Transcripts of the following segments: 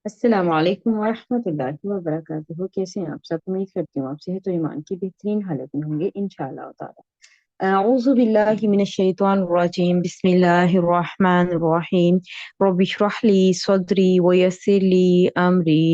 अस्सलाम वालेकुम वरहमतुल्लाहि वबरकातुहू। कैसे हैं आप सब? उम्मीद करती हूँ आप सेहत और ईमान की बेहतरीन हालत में होंगे इंशाअल्लाह ताला। औज़ु बिल्लाहि मिनश शैतानिर रजीम। बिस्मिल्लाहिर रहमानिर रहीम। रब्बि इश्रह ली सदरी व यस्सिर ली अमरी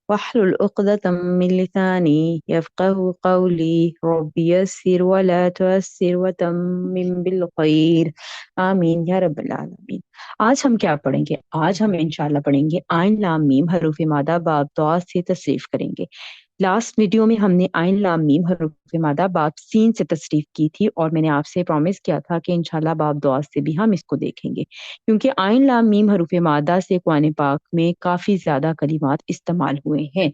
वहलुल उक़दतम मिन लिसानी यफ़क़हू क़ौली। रब्बि यस्सिर व ला तुअस्सिर व तम्मिम बिल खैर। आमीन या रब्बल आलमीन। आज हम क्या पढ़ेंगे? आज हम इंशाल्लाह पढ़ेंगे आइन लाम मीम हरूफ मादा बाब दौआ से तसरीफ करेंगे। लास्ट वीडियो में हमने आइन लाम मीम हरूफ मादा बाब सीन से तसरीफ की थी और मैंने आपसे प्रॉमिस किया था कि इंशाल्लाह बाब दौआ से भी हम इसको देखेंगे, क्योंकि आइन लाम मीम हरूफ मादा से कुरान पाक में काफी ज्यादा कलिमात इस्तेमाल हुए हैं।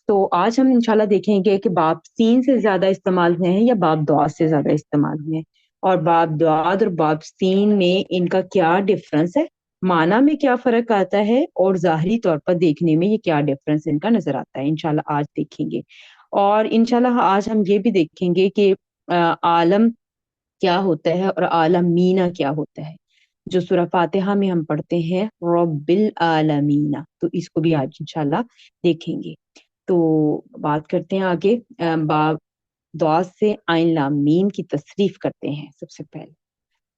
तो आज हम इंशाल्लाह देखेंगे कि बाब सीन से ज्यादा इस्तेमाल हुए हैं या बाब दौआ से ज्यादा इस्तेमाल हुए हैं, और बाब दुआद और बाब सीन में इनका क्या डिफरेंस है, माना में क्या फर्क आता है, और ज़ाहरी तौर पर देखने में ये क्या डिफरेंस इनका नजर आता है, इंशाल्लाह आज देखेंगे। और इंशाल्लाह आज हम ये भी देखेंगे कि आलम क्या होता है और आलमीना क्या होता है, जो सूरह फातिहा में हम पढ़ते हैं रब्बिल आलमीना, तो इसको भी आज इंशाल्लाह देखेंगे। तो बात करते हैं आगे। बाब दुआ से आइन लाम मीम की तसरीफ करते हैं। सबसे पहले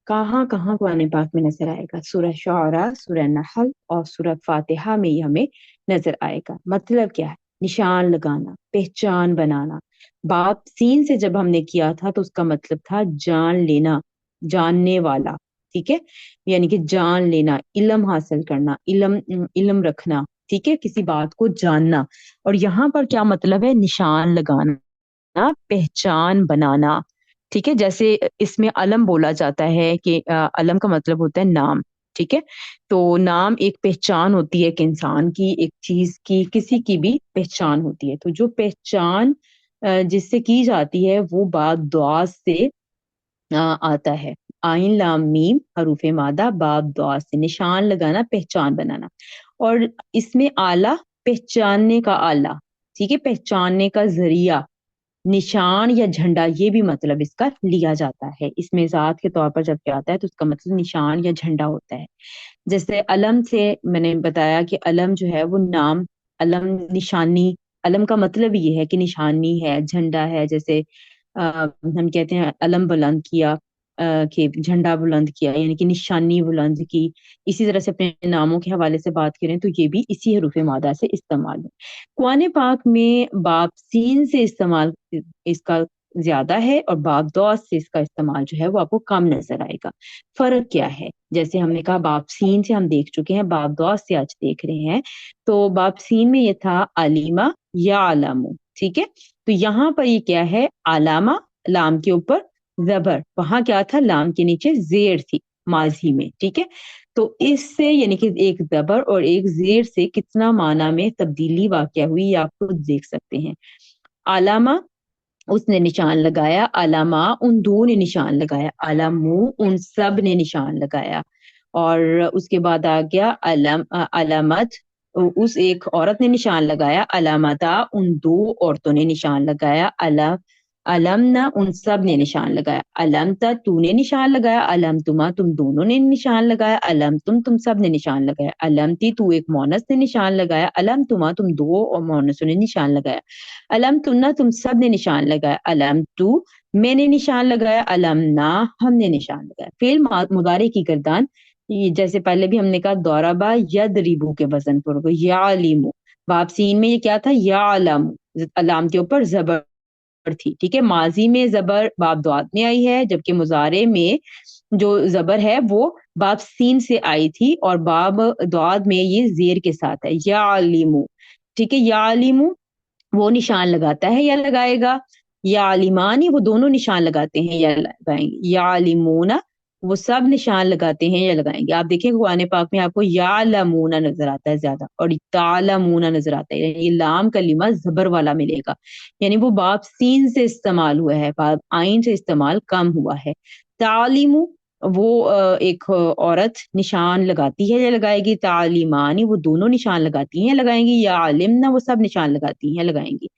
कहाँ कहाँ कुरान पाक में नजर आएगा? सूरह शुअरा, सूरह नहल और सूरह फातिहा में ये हमें नजर आएगा। मतलब क्या है? निशान लगाना, पहचान बनाना। बाप सीन से जब हमने किया था तो उसका मतलब था जान लेना, जानने वाला। ठीक है, यानी कि जान लेना, इल्म हासिल करना, इल्म इल्म रखना। ठीक है, किसी बात को जानना। और यहाँ पर क्या मतलब है? निशान लगाना, पहचान बनाना। ठीक है, जैसे इसमें अलम बोला जाता है कि अलम का मतलब होता है नाम। ठीक है, तो नाम एक पहचान होती है, एक इंसान की, एक चीज की, किसी की भी पहचान होती है। तो जो पहचान जिससे की जाती है वो बात दुआ से आता है। आइन लाम मीम हरूफ मादा बाब दुआ से निशान लगाना, पहचान बनाना। और इसमें आला, पहचानने का आला। ठीक है, पहचानने का जरिया, निशान या झंडा, ये भी मतलब इसका लिया जाता है। इसमें जात के तौर पर जब क्या आता है तो उसका मतलब निशान या झंडा होता है। जैसे अलम से मैंने बताया कि अलम जो है वो नाम, अलम निशानी। अलम का मतलब ये है कि निशानी है, झंडा है। जैसे हम कहते हैं अलम बुलंद किया, कि झंडा बुलंद किया, यानी कि निशानी बुलंद की। इसी तरह से अपने नामों के हवाले से बात करें तो ये भी इसी हरूफ मादा से इस्तेमाल है। कुरान पाक में बाप सीन से इस्तेमाल इसका ज्यादा है और बाप दौस से इसका इस्तेमाल जो है वो आपको कम नजर आएगा। फर्क क्या है? जैसे हमने कहा बाप सीन से हम देख चुके हैं, बाप दौस से आज देख रहे हैं। तो बाप सीन में ये था अलीमा या आलामू। ठीक है, तो यहाँ पर ये क्या है? आलामा, लाम के ऊपर जबर, वहां क्या था? लाम के नीचे जेर थी माजी में। ठीक है, तो इससे यानी कि एक जबर और एक जेर से कितना माना में तब्दीली वाक़या हुई, ये आप खुद देख सकते हैं। आलामा, उसने निशान लगाया। अलामा, उन दो ने निशान लगाया। अलामू, उन सब ने निशान लगाया। और उसके बाद आ गया अलामत, उस एक औरत ने निशान लगाया। अलामता, उन दो औरतों ने निशान लगाया। अलमना, उन सब ने निशान लगाया। अलमता, तूने निशान लगाया। अलम तुमा, तुम दोनों ने निशान लगाया। अलम तुम सब ने निशान लगाया। अलमती, तू एक मोनस ने निशान लगाया। अलम तुमा, तुम दो और मोनसों ने निशान लगाया। अलम तुन्ना, तुम सब ने निशान लगाया। अलम तू, मैंने निशान लगाया। अलम ना, हमने निशान लगाया। फेल मुदारे की गर्दान, ये जैसे पहले भी हमने कहा दौराबा यद रिबू के वजन पर या अलीमू। वापसीन में ये क्या था? या अलम, अलाम के ऊपर जबर थी। ठीक है, माजी में जबर बाब दुआत में आई है, जबकि मुजारे में जो जबर है वो बाब सीन से आई थी और बाब दुआत में ये जेर के साथ है, या अलीमू। ठीक है, या अलीमू वो निशान लगाता है या लगाएगा। या आलिमानी, वो दोनों निशान लगाते हैं या लगाएंगे। या आलिमूना, वो सब निशान लगाते हैं या लगाएंगे। आप देखें कुरान पाक में आपको या लमूना नजर आता है ज्यादा और तालमूना नजर आता है, ये लाम कलिमा जबर वाला मिलेगा। यानी वो बाप सीन से इस्तेमाल हुआ है, बाप आइन से इस्तेमाल कम हुआ है। तालिमू, वो एक औरत निशान लगाती है या लगाएगी। तालिमानी, वो दोनों निशान लगाती हैं या लगाएंगी। या आलिमना, वो सब निशान लगाती हैं लगाएंगी।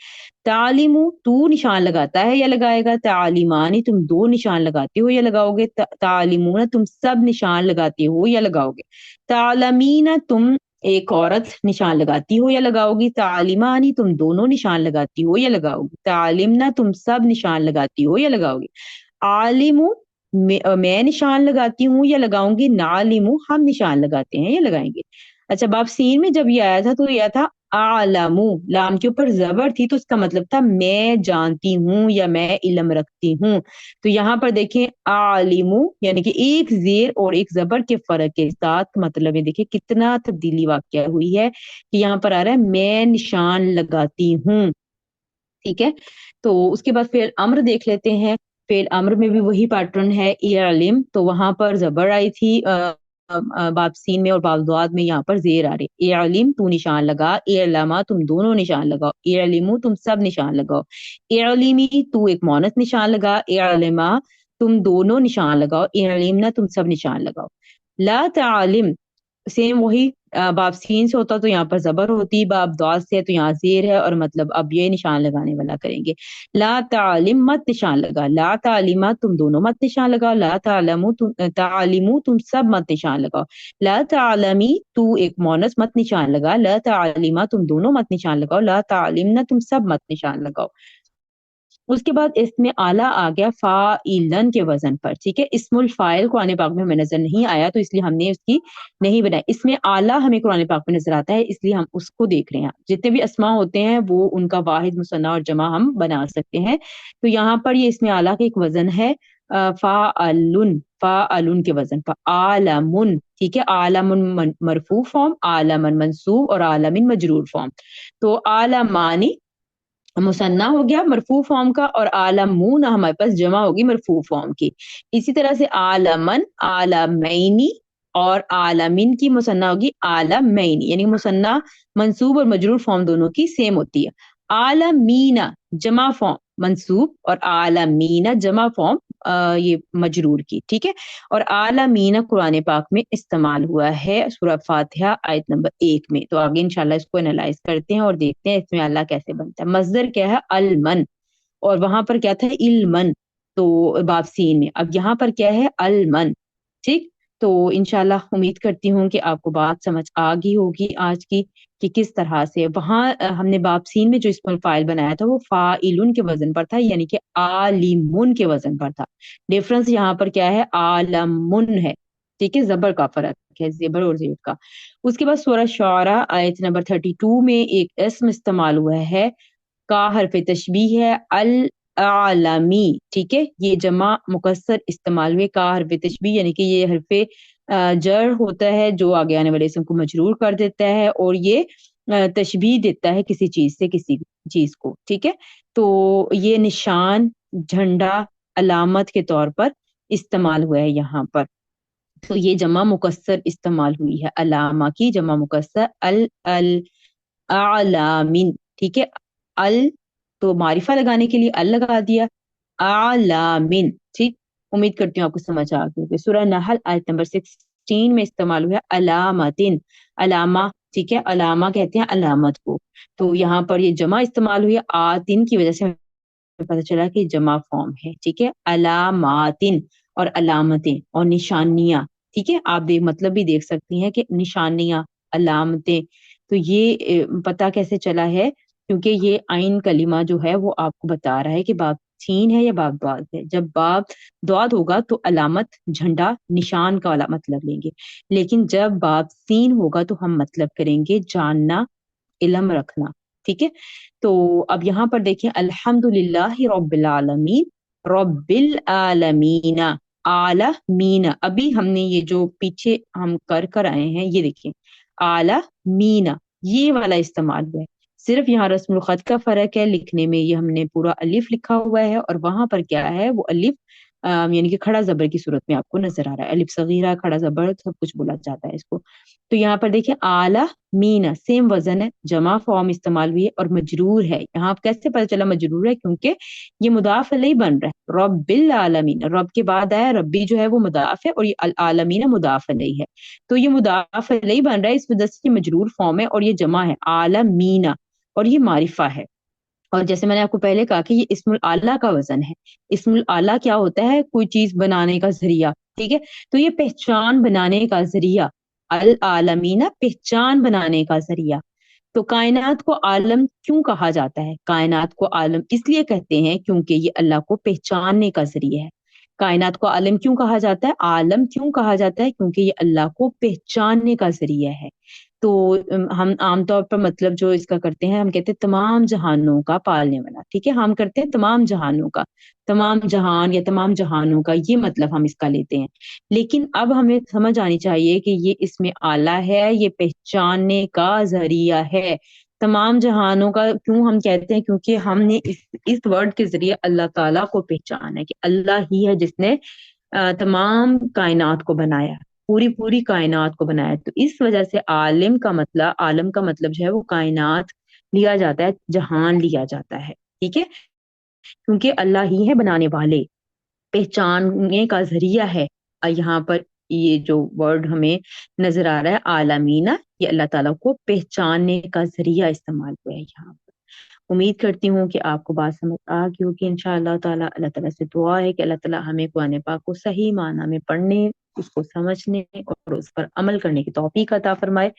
तालिमु, तू निशान लगाता है या लगाएगा। तालिमानी, तुम दो निशान लगाते हो या लगाओगे। तालिमूना, तुम सब निशान लगाते हो या लगाओगे। तालमीना, तुम एक औरत निशान लगाती हो या लगाओगी, तालिमानी तुम दोनों निशान लगाती हो या लगाओगी, तालिमना तुम सब निशान लगाती हो या लगाओगी, आलिमू मैं निशान लगाती हूँ या लगाऊंगी, नालिमू हम निशान लगाते हैं या लगाएंगे। अच्छा, बाब सीन में जब ये आया था तो यह था आलमू, लाम के ऊपर जबर थी तो उसका मतलब था मैं जानती हूँ या मैं इल्म रखती हूँ। तो यहाँ पर देखें आलिमू यानी कि एक जेर और एक जबर के फर्क के साथ मतलब है, देखिए कितना तब्दीली वाकया हुई है कि यहाँ पर आ रहा है मैं निशान लगाती हूँ। ठीक है, तो उसके बाद फिर अम्र देख लेते हैं। फिर अम्र में भी वही पैटर्न है, इल्म, तो वहां पर जबर आई थी बाब सीन में, और बाब दुआद में यहाँ पर जेर आ रही। इल्म तू निशान लगा, इल्मा तुम दोनों निशान लगाओ, इल्मू तुम सब निशान लगाओ, इल्मी तू एक मोनस निशान लगा, इल्मा तुम दोनों निशान लगाओ, इल्मना तुम सब निशान लगाओ। ला तालिम सेम वही, बाब सीन से होता तो यहाँ पर जबर होती, बाब दौद से है तो यहाँ जेर है, और मतलब अब ये निशान लगाने वाला करेंगे। ला तालिम मत निशान लगा, ला तालिमा तुम दोनों मत निशान लगाओ, ला तालमू तुम तालिमू तुम सब मत निशान लगाओ, ला तालमी तू एक मोनस मत निशान लगा, ला तालिमा तुम दोनों मत निशान लगाओ, ला तालिमना तुम सब मत निशान लगाओ। उसके बाद इसमें आला आ गया फाइलन के वजन पर। ठीक है, इस्मुल फाइल कुरान पाक में हमें नजर नहीं आया तो इसलिए हमने उसकी नहीं बनाई। इसमें आला हमें कुरान पाक में नजर आता है इसलिए हम उसको देख रहे हैं। जितने भी अस्मा होते हैं वो उनका वाहिद मुसन्ना और जमा हम बना सकते हैं। तो यहाँ पर ये इसमें आला का एक वजन है फाअलुन, फाअलुन के वजन पर आलमुन। ठीक है, आलमुन मरफू फॉर्म, आलमन मंसूब और आलमिन मजरूर फॉर्म। तो आलमानी मुसन्ना हो गया मरफू फॉर्म का, और आलमून हमारे पास जमा होगी मरफू फॉर्म की। इसी तरह से आलमन, आलमैनी और आलमिन की मुसन्ना होगी आलमैनी, यानी मुसन्ना मंसूब और मजरूर फॉर्म दोनों की सेम होती है। आलमीना जमा फॉर्म मंसूब और आलमीना जमा फॉर्म ये मजरूर की। ठीक है, और आलमीना कुरान पाक में इस्तेमाल हुआ है सूरह फातिहा आयत नंबर 1 में। तो आगे इंशाल्लाह इसको एनालाइज करते हैं और देखते हैं इसमें अल्लाह कैसे बनता है। मजदर क्या है अलमन, और वहां पर क्या था इल्मन, तो बाब सीन में। अब यहाँ पर क्या है अलमन। ठीक, तो इंशाल्लाह उम्मीद करती हूँ कि आपको बात समझ आ गई होगी आज की, कि किस तरह से वहां हमने बाब सीन में जो इसमें फाइल बनाया था वो फाइलुन के वजन पर था, यानी कि आलिमुन के वजन पर था। डिफरेंस यहाँ पर क्या है, आलमुन है। ठीक है, जबर का फर्क है, जेबर और जेब का। उसके बाद सूरह शुअरा आयत नंबर 32 में एक इसम इस्तेमाल हुआ है, का हरफ तशबीह है अल आलमी। ठीक है, ये जमा मुकस्सर इस्तेमाल हुए का हरफ तशबीह, यानी कि ये हरफ जर होता है जो आगे आने वाले इसम को मजरूर कर देता है, और ये तशबीह देता है किसी चीज से किसी चीज को। ठीक है, तो ये निशान, झंडा, अलामत के तौर पर इस्तेमाल हुआ है यहाँ पर। तो ये जमा मुकस्सर इस्तेमाल हुई है, अलामा की जमा मुकस्सर अल अल आलामिन। ठीक है, अल तो मारिफा लगाने के लिए अल लगा दिया, आलामिन। ठीक, उम्मीद करती हूँ आपको समझ आ गई होगी। सूरह नहल आयत नंबर 16 में इस्तेमाल हुआ अलामतिन, अलामा। ठीक है, अलामा कहते हैं अलामत को। तो यहाँ पर ये जमा इस्तेमाल हुई है आतिन की वजह से हमें पता चला कि जमा फॉर्म है। ठीक है, अलामातिन और अलामतें और निशानियां। ठीक है, आप देख मतलब भी देख सकती हैं कि निशानियां, अलामतें। तो ये पता कैसे चला है, क्योंकि ये आइन कलिमा जो है वो आपको बता रहा है कि बाब सीन है या बाब द्वाद है। जब बाब द्वाद होगा तो अलामत, झंडा, निशान का वाला मतलब लेंगे, लेकिन जब बाब सीन होगा तो हम मतलब करेंगे जानना, इल्म रखना। ठीक है, तो अब यहाँ पर देखिए अल्हम्दुलिल्लाहि रब्बिल आलमीन, रब्बिल आलमीना, आला मीना। अभी हमने ये जो पीछे हम कर कर आए हैं ये देखिए आला मीना, ये वाला इस्तेमाल हुआ है। सिर्फ यहाँ रस्मुल खत का फर्क है, लिखने में ये हमने पूरा अलिफ लिखा हुआ है, और वहां पर क्या है वो अलिफ यानी कि खड़ा जबर की सूरत में आपको नजर आ रहा है। अलिफ सगीरा, खड़ा जबर, सब कुछ बोला जाता है इसको। तो यहाँ पर देखिए आला मीना सेम वजन है, जमा फॉर्म इस्तेमाल हुई है और मजरूर है। यहाँ आप कैसे पता चला मजरूर है, क्योंकि ये मुदाफ अलैहि बन रहा है, रब्बिल आलमीन, रब के बाद आया, रब्बी जो है वो मुदाफ है और ये अल आलमीन मुदाफ अलैहि है। तो ये मुदाफ अलैहि बन रहा है, इस वजह से ये मजरूर फॉर्म है और ये जमा है आलमीना, और ये मारिफा है। और जैसे मैंने आपको पहले कहा कि ये इस्मुल आला का वजन है। इस्मुल आला क्या होता है, कोई चीज बनाने का जरिया। ठीक है, तो ये पहचान बनाने का जरिया, अल आलमीना पहचान बनाने का जरिया। तो कायनात को आलम क्यों कहा जाता है? कायनात को आलम इसलिए कहते हैं क्योंकि ये अल्लाह को पहचानने का जरिया है। कायनात को आलम क्यों कहा जाता है? आलम क्यों कहा जाता है? क्योंकि ये अल्लाह को पहचानने का जरिया है। तो हम आमतौर पर मतलब जो इसका करते हैं, हम कहते हैं तमाम जहानों का पालने वाला। ठीक है, हम करते हैं तमाम जहानों का, तमाम जहान या तमाम जहानों का, ये मतलब हम इसका लेते हैं। लेकिन अब हमें समझ आनी चाहिए कि ये इसमें आला है, ये पहचानने का जरिया है। तमाम जहानों का क्यों हम कहते हैं? क्योंकि हमने इस वर्ड के जरिए अल्लाह ताला को पहचाना है कि अल्लाह ही है जिसने तमाम कायनात को बनाया, पूरी पूरी कायनात को बनाया। तो इस वजह से आलम का मतलब जो है वो कायनात लिया जाता है, जहान लिया जाता है। ठीक है, क्योंकि अल्लाह ही है बनाने वाले, पहचानने का जरिया है। यहाँ पर ये जो वर्ड हमें नजर आ रहा है आलमीना, ये अल्लाह ताला को पहचानने का जरिया इस्तेमाल हुआ है यहाँ पर। उम्मीद करती हूँ कि आपको बात समझ आ गई होगी इंशाअल्लाह ताला। अल्लाह ताला से दुआ है कि अल्लाह ताला हमें कुरान पाक को सही माना में पढ़ने, उसको समझने और उस पर अमल करने की तौफीक अता फरमाए।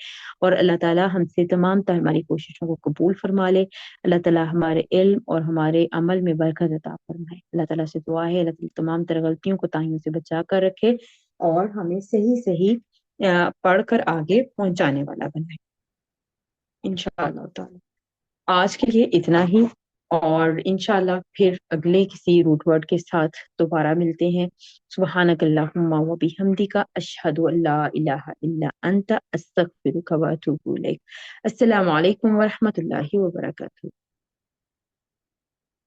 और अल्लाह ताला हमसे तमाम तरह हमारी कोशिशों को कबूल फरमा ले। अल्लाह ताला हमारे इल्म और हमारे अमल में बरकत अता फरमाए। अल्लाह ताला से दुआ है अल्लाह ताला तमाम तरह गलतियों को ताहियों से बचा कर रखे और हमें सही सही पढ़कर आगे पहुंचाने वाला बनाए इंशाअल्लाह ताला। आज के लिए इतना ही, और इंशाल्लाह फिर अगले किसी रूट वर्ड के साथ दोबारा मिलते हैं। सुब्हानकल्लाहुम्मा व बिहम्दिका अशहदु अल्ला इलाहा इल्ला अंता अस्तगफिरुका व अतूबु इलैक। अस्सलामु अलैकुम व रहमतुल्लाहि व बरकातुहू।